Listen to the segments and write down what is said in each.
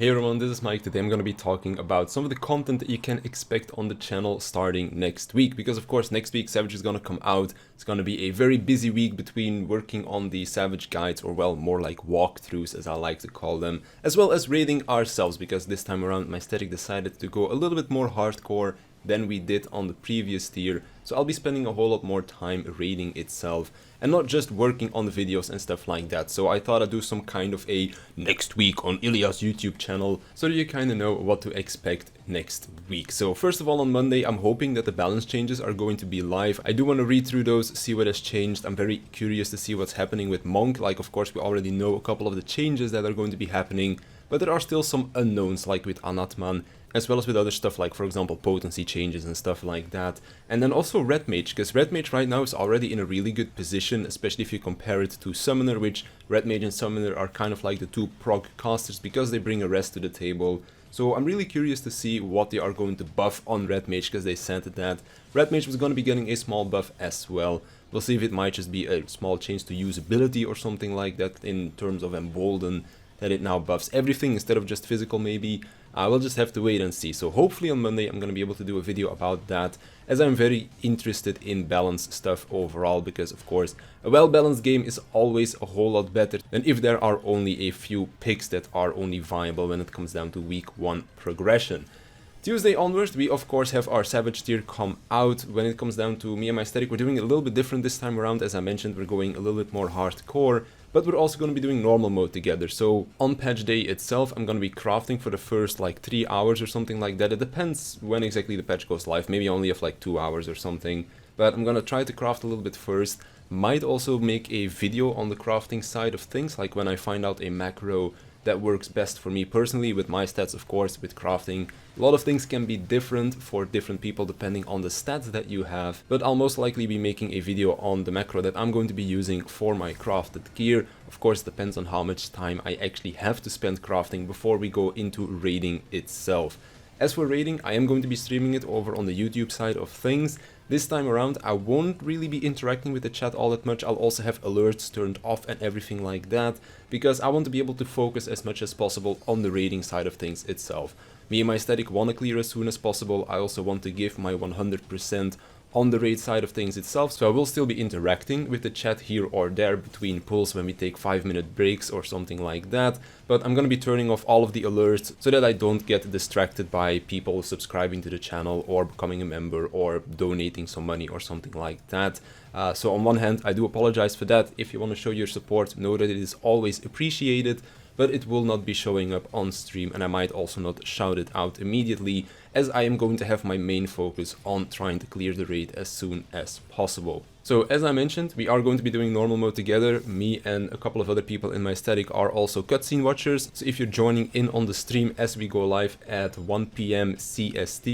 Hey everyone, this is Mike. Today I'm going to be talking about some of the content that you can expect on the channel starting next week. Because of course next week Savage is going to come out. It's going to be a very busy week between working on the Savage guides, or well, more like walkthroughs as I like to call them, as well as raiding ourselves, because this time around my aesthetic decided to go a little bit more hardcore than we did on the previous tier. So I'll be spending a whole lot more time raiding itself and not just working on the videos and stuff like that. So I thought I'd do some kind of a next week on Ilya's YouTube channel so that you kind of know what to expect next week. So first of all, on Monday, I'm hoping that the balance changes are going to be live. I do want to read through those, see what has changed. I'm very curious to see what's happening with Monk. Like, of course, we already know a couple of the changes that are going to be happening, but there are still some unknowns, like with Anatman, as well as with other stuff like, for example, potency changes and stuff like that. And then also Red Mage, because Red Mage right now is already in a really good position, especially if you compare it to Summoner, which Red Mage and Summoner are kind of like the two prog casters because they bring a rest to the table. So I'm really curious to see what they are going to buff on Red Mage, because they said that Red Mage was going to be getting a small buff as well. We'll see if it might just be a small change to usability or something like that in terms of Embolden, that it now buffs everything instead of just physical maybe. We'll just have to wait and see. So hopefully on Monday I'm going to be able to do a video about that, as I'm very interested in balanced stuff overall, because of course a well-balanced game is always a whole lot better than if there are only a few picks that are only viable when it comes down to week 1 progression. Tuesday onwards, we of course have our Savage tier come out. When it comes down to me and my aesthetic, we're doing it a little bit different this time around. As I mentioned, we're going a little bit more hardcore, but we're also going to be doing normal mode together. So on patch day itself, I'm going to be crafting for the first like 3 hours or something like that. It depends when exactly the patch goes live, maybe only of like 2 hours or something. But I'm going to try to craft a little bit first. Might also make a video on the crafting side of things, like when I find out a macro that works best for me personally with my stats. Of course, with crafting, a lot of things can be different for different people depending on the stats that you have, but I'll most likely be making a video on the macro that I'm going to be using for my crafted gear. Of course, depends on how much time I actually have to spend crafting before we go into raiding itself. As for raiding, I am going to be streaming it over on the YouTube side of things. This time around, I won't really be interacting with the chat all that much. I'll also have alerts turned off and everything like that, because I want to be able to focus as much as possible on the raiding side of things itself. Me and my aesthetic want to clear as soon as possible. I also want to give my 100% on the raid side of things itself, so I will still be interacting with the chat here or there between pulls when we take 5-minute breaks or something like that, but I'm gonna be turning off all of the alerts so that I don't get distracted by people subscribing to the channel or becoming a member or donating some money or something like that. So on one hand, I do apologize for that. If you want to show your support, know that it is always appreciated, but it will not be showing up on stream, and I might also not shout it out immediately, as I am going to have my main focus on trying to clear the raid as soon as possible. So as I mentioned, we are going to be doing normal mode together. Me and a couple of other people in my aesthetic are also cutscene watchers, so if you're joining in on the stream as we go live at 1 PM CET,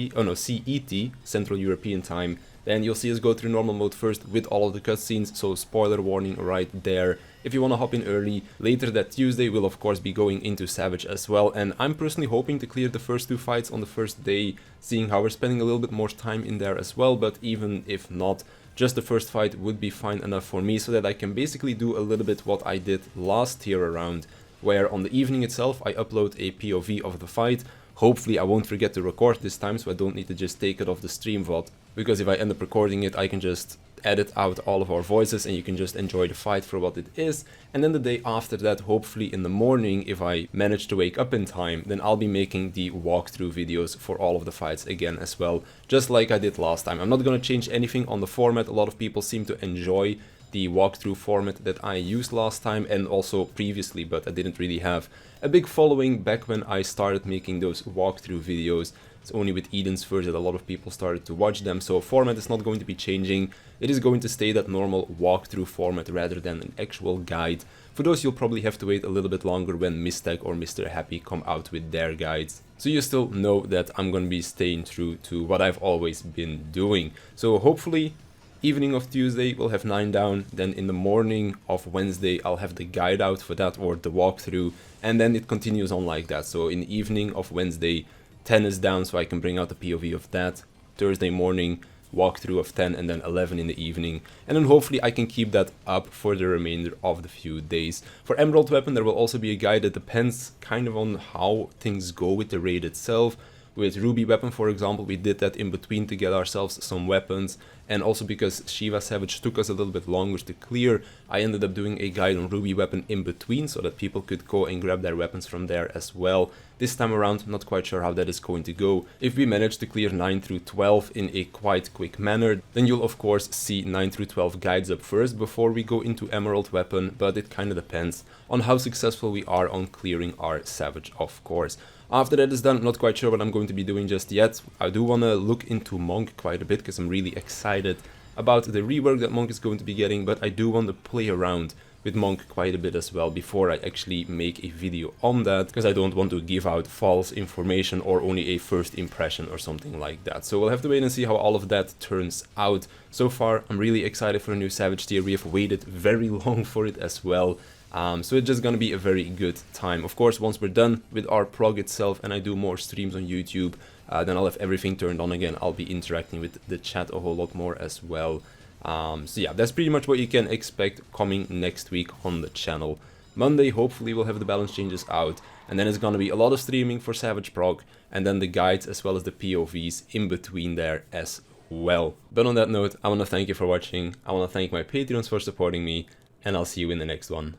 Central European Time, then you'll see us go through normal mode first with all of the cutscenes, so spoiler warning right there. If you want to hop in early, later that Tuesday we'll of course be going into Savage as well, and I'm personally hoping to clear the first 2 fights on the first day, seeing how we're spending a little bit more time in there as well. But even if not, just the first fight would be fine enough for me, so that I can basically do a little bit what I did last tier around, where on the evening itself I upload a POV of the fight. Hopefully I won't forget to record this time, so I don't need to just take it off the stream VOD, because if I end up recording it, I can just edit out all of our voices and you can just enjoy the fight for what it is. And then the day after that, hopefully in the morning, if I manage to wake up in time, then I'll be making the walkthrough videos for all of the fights again as well, just like I did last time. I'm not going to change anything on the format. A lot of people seem to enjoy the walkthrough format that I used last time and also previously, but I didn't really have a big following back when I started making those walkthrough videos. It's only with Eden's Verse that a lot of people started to watch them, so format is not going to be changing. It is going to stay that normal walkthrough format rather than an actual guide. For those, you'll probably have to wait a little bit longer when Mistech or Mr. Happy come out with their guides. So you still know that I'm going to be staying true to what I've always been doing. So hopefully evening of Tuesday we'll have 9 down, then in the morning of Wednesday I'll have the guide out for that, or the walkthrough, and then it continues on like that. So in the evening of Wednesday 10 is down, so I can bring out the POV of that. Thursday morning walkthrough of 10 and then 11 in the evening, and then hopefully I can keep that up for the remainder of the few days. For Emerald Weapon there will also be a guide that depends kind of on how things go with the raid itself. With Ruby Weapon, for example, we did that in between to get ourselves some weapons, and also because Shiva Savage took us a little bit longer to clear, I ended up doing a guide on Ruby Weapon in between so that people could go and grab their weapons from there as well. This time around, I'm not quite sure how that is going to go. If we manage to clear 9 through 12 in a quite quick manner, then you'll of course see 9 through 12 guides up first before we go into Emerald Weapon, but it kind of depends on how successful we are on clearing our Savage, of course. After that is done, I'm not quite sure what I'm going to be doing just yet. I do want to look into Monk quite a bit because I'm really excited about the rework that Monk is going to be getting, but I do want to play around with Monk quite a bit as well before I actually make a video on that, because I don't want to give out false information or only a first impression or something like that. So we'll have to wait and see how all of that turns out. So far, I'm really excited for a new Savage tier. We have waited very long for it as well. So it's just gonna be a very good time. Of course, once we're done with our prog itself and I do more streams on YouTube, then I'll have everything turned on again. I'll be interacting with the chat a whole lot more as well. So yeah, that's pretty much what you can expect coming next week on the channel. Monday, hopefully we'll have the balance changes out, and then it's gonna be a lot of streaming for Savage prog, and then the guides as well as the POVs in between there as well. But on that note, I wanna thank you for watching. I wanna thank my Patreons for supporting me, and I'll see you in the next one.